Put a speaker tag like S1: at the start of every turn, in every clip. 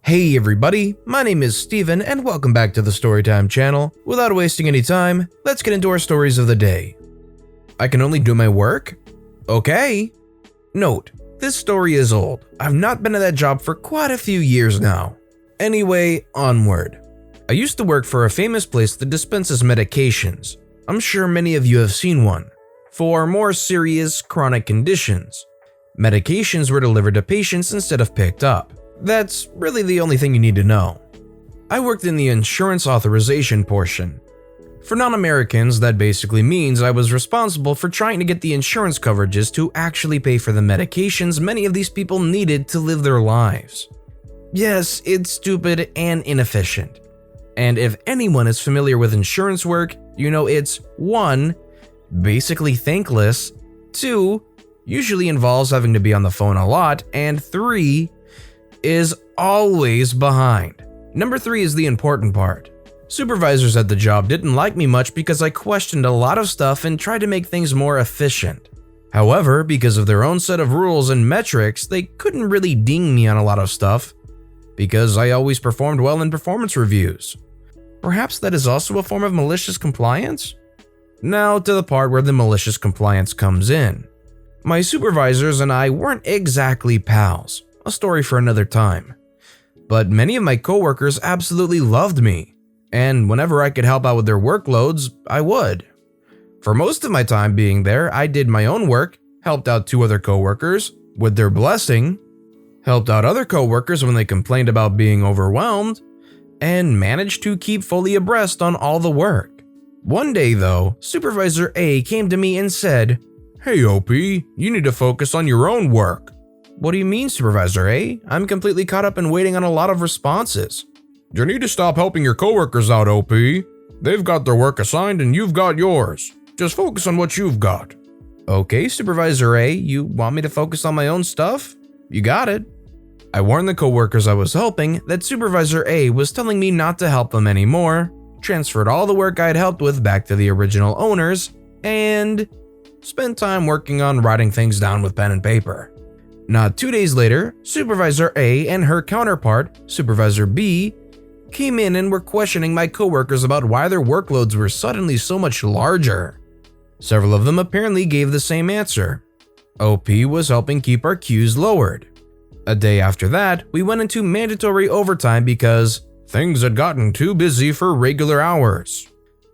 S1: Hey everybody, my name is Steven and welcome back to the Storytime channel. Without wasting any time, let's get into our stories of the day. I can only do my work? Okay. Note, this story is old. I've not been at that job for quite a few years now. Anyway, onward. I used to work for a famous place that dispenses medications. I'm sure many of you have seen one. For more serious, chronic conditions. Medications were delivered to patients instead of picked up. That's really the only thing you need to know. I worked in the insurance authorization portion. For non-Americans, that basically means I was responsible for trying to get the insurance coverages to actually pay for the medications many of these people needed to live their lives. Yes, it's stupid and inefficient. And if anyone is familiar with insurance work, you know it's 1. Basically thankless, 2. Usually involves having to be on the phone a lot, and 3. Is always behind. Number 3 is the important part. Supervisors at the job didn't like me much because I questioned a lot of stuff and tried to make things more efficient. However, because of their own set of rules and metrics, they couldn't really ding me on a lot of stuff because I always performed well in performance reviews. Perhaps that is also a form of malicious compliance? Now to the part where the malicious compliance comes in. My supervisors and I weren't exactly pals. A story for another time. But many of my coworkers absolutely loved me, and whenever I could help out with their workloads, I would. For most of my time being there, I did my own work, helped out 2 other coworkers with their blessing, helped out other coworkers when they complained about being overwhelmed, and managed to keep fully abreast on all the work. One day though, Supervisor A came to me and said, "Hey OP, you need to focus on your own work." "What do you mean, Supervisor A? I'm completely caught up in waiting on a lot of responses." "You need to stop helping your coworkers out, OP. They've got their work assigned and you've got yours. Just focus on what you've got." "Okay, Supervisor A, you want me to focus on my own stuff? You got it." I warned the coworkers I was helping that Supervisor A was telling me not to help them anymore, transferred all the work I'd helped with back to the original owners, and spent time working on writing things down with pen and paper. Not 2 days later, Supervisor A and her counterpart, Supervisor B, came in and were questioning my coworkers about why their workloads were suddenly so much larger. Several of them apparently gave the same answer. OP was helping keep our queues lowered. A day after that, we went into mandatory overtime because things had gotten too busy for regular hours.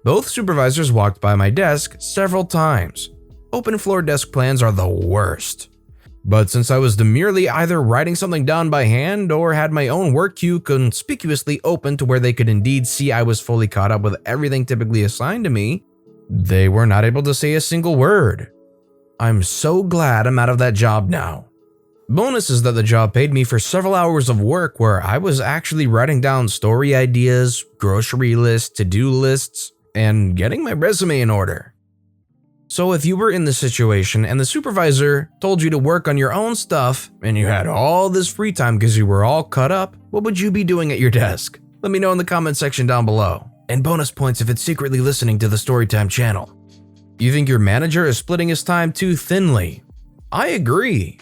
S1: Both supervisors walked by my desk several times. Open floor desk plans are the worst. But since I was demurely either writing something down by hand or had my own work queue conspicuously open to where they could indeed see I was fully caught up with everything typically assigned to me, they were not able to say a single word. I'm so glad I'm out of that job now. Bonus is that the job paid me for several hours of work where I was actually writing down story ideas, grocery lists, to-do lists, and getting my resume in order. So if you were in this situation and the supervisor told you to work on your own stuff and you had all this free time because you were all caught up, what would you be doing at your desk? Let me know in the comment section down below. And bonus points if it's secretly listening to the Storytime channel. You think your manager is splitting his time too thinly? I agree.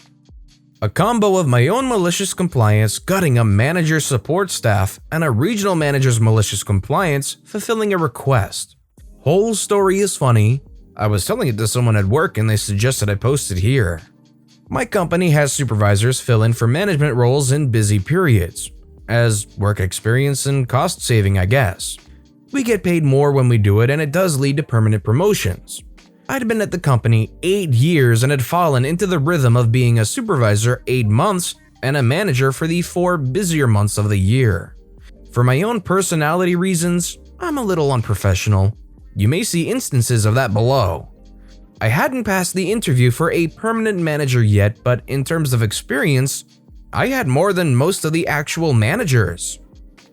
S1: A combo of my own malicious compliance gutting a manager's support staff and a regional manager's malicious compliance fulfilling a request. Whole story is funny. I was telling it to someone at work and they suggested I post it here. My company has supervisors fill in for management roles in busy periods, as work experience and cost saving, I guess. We get paid more when we do it and it does lead to permanent promotions. I'd been at the company 8 years and had fallen into the rhythm of being a supervisor 8 months and a manager for the 4 busier months of the year. For my own personality reasons, I'm a little unprofessional. You may see instances of that below. I hadn't passed the interview for a permanent manager yet, but in terms of experience, I had more than most of the actual managers.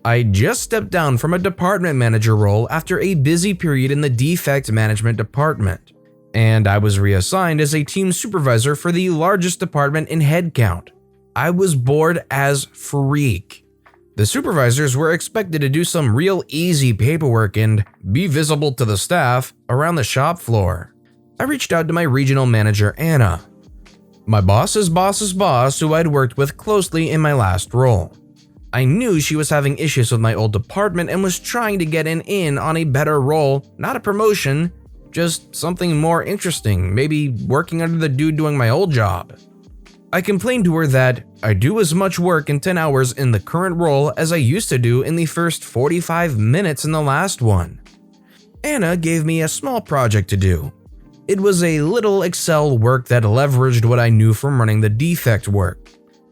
S1: I just stepped down from a department manager role after a busy period in the defect management department, and I was reassigned as a team supervisor for the largest department in headcount. I was bored as freak. The supervisors were expected to do some real easy paperwork and be visible to the staff around the shop floor. I reached out to my regional manager, Anna, my boss's boss's boss, who I'd worked with closely in my last role. I knew she was having issues with my old department and was trying to get in on a better role, not a promotion, just something more interesting, maybe working under the dude doing my old job. I complained to her that I do as much work in 10 hours in the current role as I used to do in the first 45 minutes in the last one. Anna gave me a small project to do. It was a little Excel work that leveraged what I knew from running the defect work.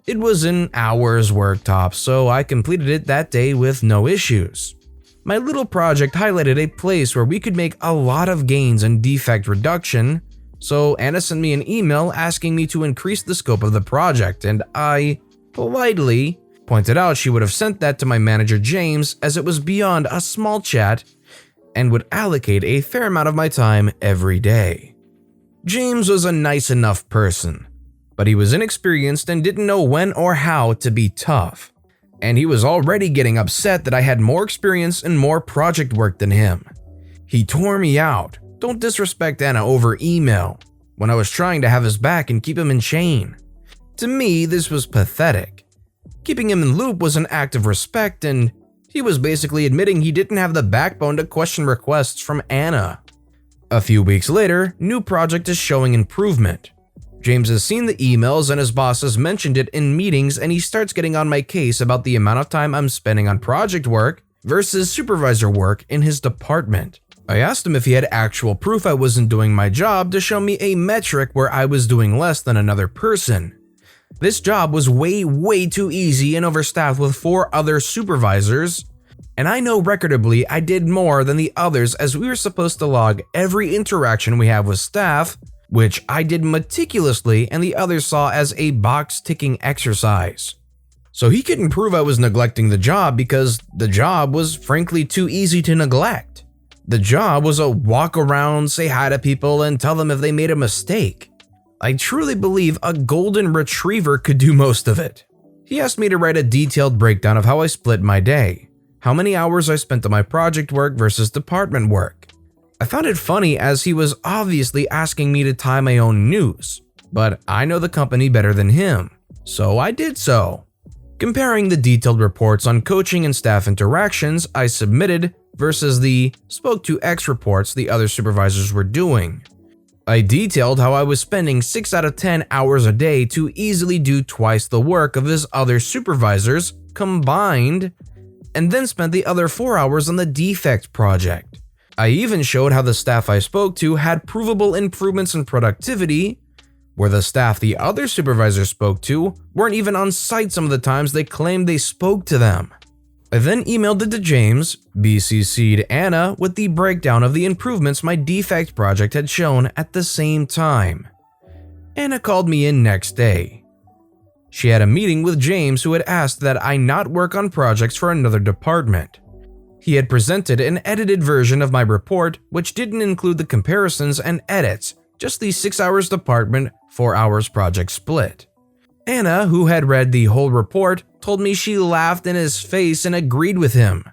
S1: It was an hour's work tops, so I completed it that day with no issues. My little project highlighted a place where we could make a lot of gains in defect reduction, so Anna sent me an email asking me to increase the scope of the project, and I politely pointed out she would have sent that to my manager James, as it was beyond a small chat and would allocate a fair amount of my time every day. James was a nice enough person, but he was inexperienced and didn't know when or how to be tough. And he was already getting upset that I had more experience and more project work than him. He tore me out. Don't disrespect Anna over email, when I was trying to have his back and keep him in chain. To me, this was pathetic. Keeping him in loop was an act of respect, and he was basically admitting he didn't have the backbone to question requests from Anna. A few weeks later, new project is showing improvement. James has seen the emails and his boss has mentioned it in meetings, and he starts getting on my case about the amount of time I'm spending on project work versus supervisor work in his department. I asked him if he had actual proof I wasn't doing my job to show me a metric where I was doing less than another person. This job was way too easy and overstaffed with 4 other supervisors, and I know recordably I did more than the others, as we were supposed to log every interaction we have with staff, which I did meticulously and the others saw as a box-ticking exercise. So he couldn't prove I was neglecting the job because the job was frankly too easy to neglect. The job was a walk around, say hi to people, and tell them if they made a mistake. I truly believe a golden retriever could do most of it. He asked me to write a detailed breakdown of how I split my day, how many hours I spent on my project work versus department work. I found it funny as he was obviously asking me to tie my own noose, but I know the company better than him, so I did so. Comparing the detailed reports on coaching and staff interactions I submitted versus the spoke to X reports the other supervisors were doing. I detailed how I was spending 6 out of 10 hours a day to easily do twice the work of his other supervisors combined, and then spent the other 4 hours on the defect project. I even showed how the staff I spoke to had provable improvements in productivity, where the staff the other supervisors spoke to weren't even on site some of the times they claimed they spoke to them. I then emailed it to James, BCC'd Anna with the breakdown of the improvements my defect project had shown at the same time. Anna called me in next day. She had a meeting with James, who had asked that I not work on projects for another department. He had presented an edited version of my report, which didn't include the comparisons and edits, just the 6 hours department, 4 hours project split. Anna, who had read the whole report, told me she laughed in his face and agreed with him.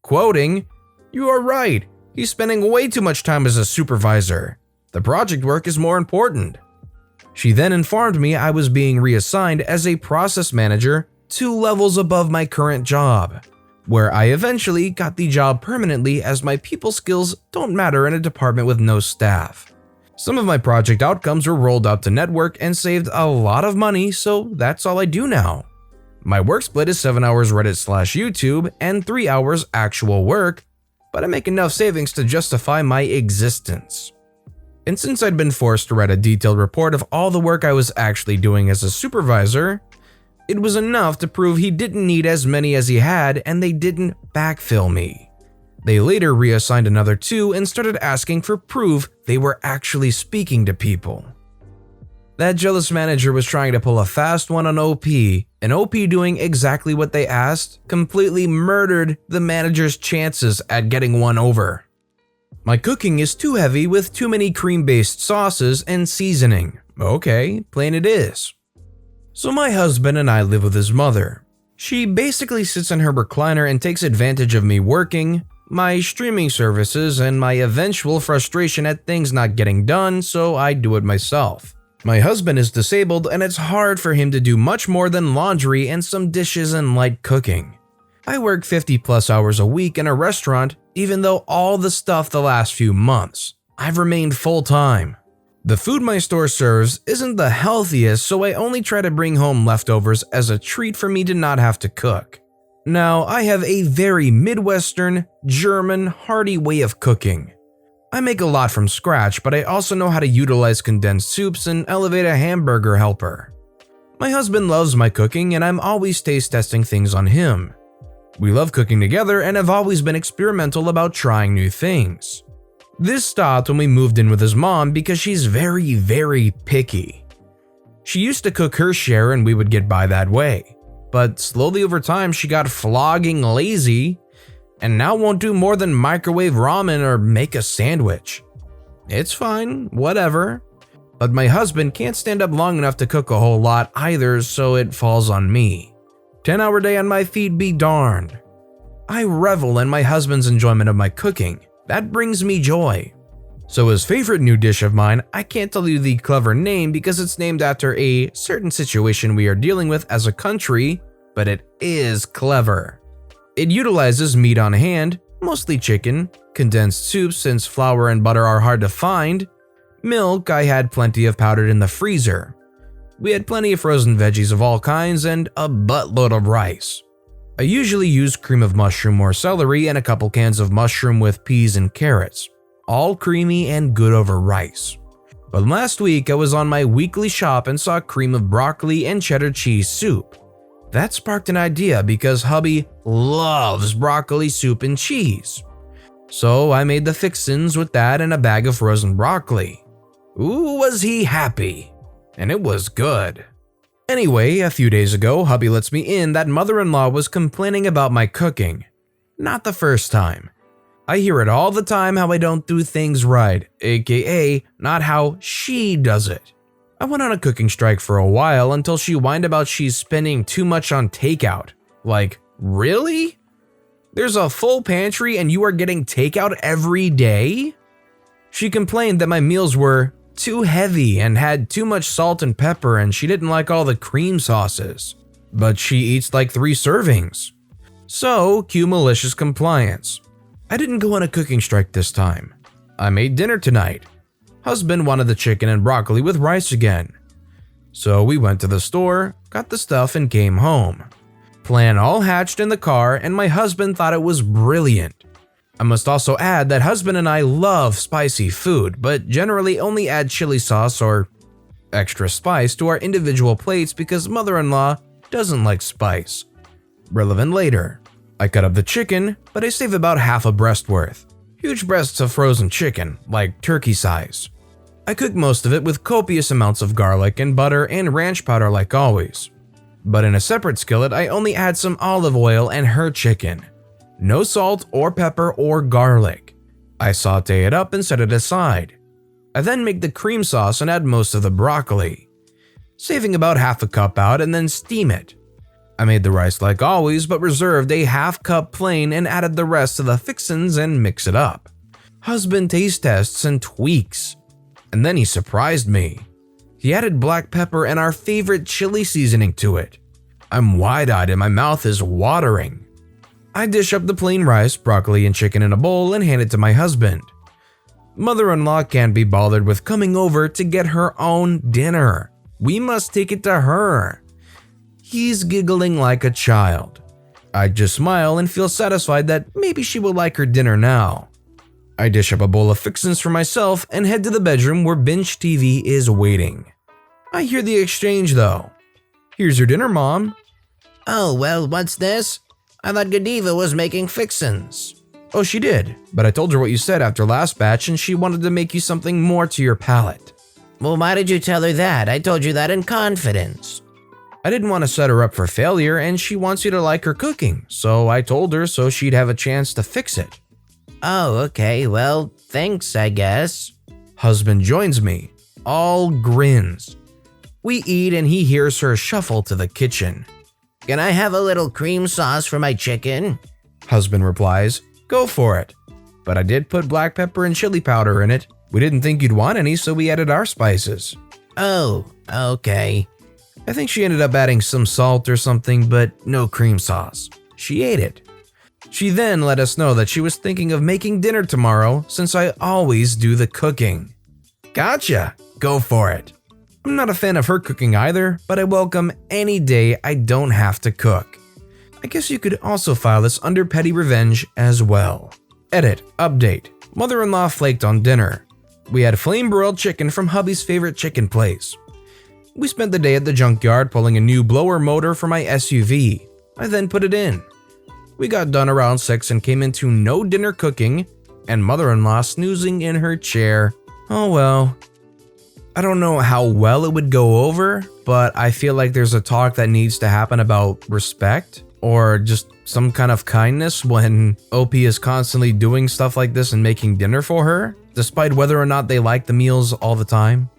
S1: Quoting, "You are right, he's spending way too much time as a supervisor. The project work is more important." She then informed me I was being reassigned as a process manager 2 levels above my current job, where I eventually got the job permanently, as my people skills don't matter in a department with no staff. Some of my project outcomes were rolled out to network and saved a lot of money, so that's all I do now. My work split is 7 hours Reddit/YouTube and 3 hours actual work, but I make enough savings to justify my existence. And since I'd been forced to write a detailed report of all the work I was actually doing as a supervisor, it was enough to prove he didn't need as many as he had, and they didn't backfill me. They later reassigned another 2 and started asking for proof they were actually speaking to people. That jealous manager was trying to pull a fast one on OP, and OP doing exactly what they asked completely murdered the manager's chances at getting one over. My cooking is too heavy with too many cream-based sauces and seasoning. Okay, plain it is. So my husband and I live with his mother. She basically sits in her recliner and takes advantage of me working, my streaming services, and my eventual frustration at things not getting done, so I do it myself. My husband is disabled and it's hard for him to do much more than laundry and some dishes and light cooking. I work 50+ hours a week in a restaurant, even though all the stuff the last few months, I've remained full-time. The food my store serves isn't the healthiest, so I only try to bring home leftovers as a treat for me to not have to cook. Now, I have a very Midwestern, German, hearty way of cooking. I make a lot from scratch, but I also know how to utilize condensed soups and elevate a hamburger helper. My husband loves my cooking and I'm always taste testing things on him. We love cooking together and have always been experimental about trying new things. This stopped when we moved in with his mom because she's very, very picky. She used to cook her share and we would get by that way. But slowly over time she got flogging lazy and now won't do more than microwave ramen or make a sandwich. It's fine, whatever. But my husband can't stand up long enough to cook a whole lot either, so it falls on me. 10-hour day on my feet be darned. I revel in my husband's enjoyment of my cooking. That brings me joy. So his favorite new dish of mine, I can't tell you the clever name because it's named after a certain situation we are dealing with as a country, but it is clever. It utilizes meat on hand, mostly chicken, condensed soup since flour and butter are hard to find, milk I had plenty of powdered in the freezer. We had plenty of frozen veggies of all kinds and a buttload of rice. I usually use cream of mushroom or celery and a couple cans of mushroom with peas and carrots, all creamy and good over rice. But last week I was on my weekly shop and saw cream of broccoli and cheddar cheese soup. That sparked an idea because hubby loves broccoli soup and cheese. So I made the fixins with that and a bag of frozen broccoli. Ooh, was he happy. And it was good. Anyway, a few days ago, hubby lets me in that mother-in-law was complaining about my cooking. Not the first time. I hear it all the time how I don't do things right, aka not how she does it. I went on a cooking strike for a while until she whined about she's spending too much on takeout. Like, really? There's a full pantry and you are getting takeout every day? She complained that my meals were too heavy and had too much salt and pepper and she didn't like all the cream sauces. But she eats like 3 servings. So, cue malicious compliance. I didn't go on a cooking strike this time. I made dinner tonight. Husband wanted the chicken and broccoli with rice again. So we went to the store, got the stuff and came home. Plan all hatched in the car and my husband thought it was brilliant. I must also add that husband and I love spicy food, but generally only add chili sauce or extra spice to our individual plates because mother-in-law doesn't like spice. Relevant later. I cut up the chicken, but I save about half a breast worth. Huge breasts of frozen chicken, like turkey size. I cook most of it with copious amounts of garlic and butter and ranch powder like always. But in a separate skillet, I only add some olive oil and her chicken. No salt or pepper or garlic. I saute it up and set it aside. I then make the cream sauce and add most of the broccoli, saving about half a cup out and then steam it. I made the rice like always, but reserved a half cup plain and added the rest to the fixins and mix it up. Husband taste tests and tweaks. And then he surprised me. He added black pepper and our favorite chili seasoning to it. I'm wide-eyed and my mouth is watering. I dish up the plain rice, broccoli, and chicken in a bowl and hand it to my husband. Mother-in-law can't be bothered with coming over to get her own dinner. We must take it to her. He's giggling like a child. I just smile and feel satisfied that maybe she will like her dinner now. I dish up a bowl of fixins for myself and head to the bedroom where binge TV is waiting. I hear the exchange though. Here's your dinner, Mom.
S2: Oh, well, what's this? I thought Godiva was making fixins.
S1: Oh, she did, but I told her what you said after last batch and she wanted to make you something more to your palate.
S2: Well, why did you tell her that? I told you that in confidence.
S1: I didn't want to set her up for failure and she wants you to like her cooking, so I told her so she'd have a chance to fix it.
S2: Oh, okay, well, thanks, I guess.
S1: Husband joins me, all grins. We eat and he hears her shuffle to the kitchen.
S2: Can I have a little cream sauce for my chicken?
S1: Husband replies, go for it. But I did put black pepper and chili powder in it. We didn't think you'd want any, so we added our spices.
S2: Oh, okay.
S1: I think she ended up adding some salt or something, but no cream sauce. She ate it. She then let us know that she was thinking of making dinner tomorrow since I always do the cooking. Gotcha, go for it. I'm not a fan of her cooking either, but I welcome any day I don't have to cook. I guess you could also file this under petty revenge as well. Edit, update. Mother-in-law flaked on dinner. We had flame-broiled chicken from hubby's favorite chicken place. We spent the day at the junkyard pulling a new blower motor for my SUV. I then put it in. We got done around 6 and came into no dinner cooking and mother-in-law snoozing in her chair. Oh well. I don't know how well it would go over, but I feel like there's a talk that needs to happen about respect or just some kind of kindness when OP is constantly doing stuff like this and making dinner for her, despite whether or not they like the meals all the time.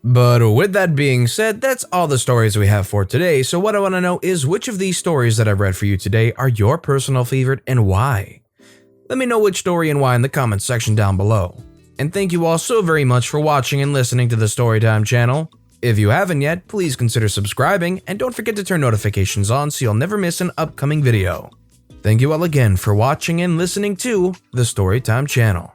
S1: But with that being said, that's all the stories we have for today, so what I want to know is which of these stories that I've read for you today are your personal favorite and why? Let me know which story and why in the comments section down below. And thank you all so very much for watching and listening to the Storytime channel. If you haven't yet, please consider subscribing and don't forget to turn notifications on so you'll never miss an upcoming video. Thank you all again for watching and listening to the Storytime channel.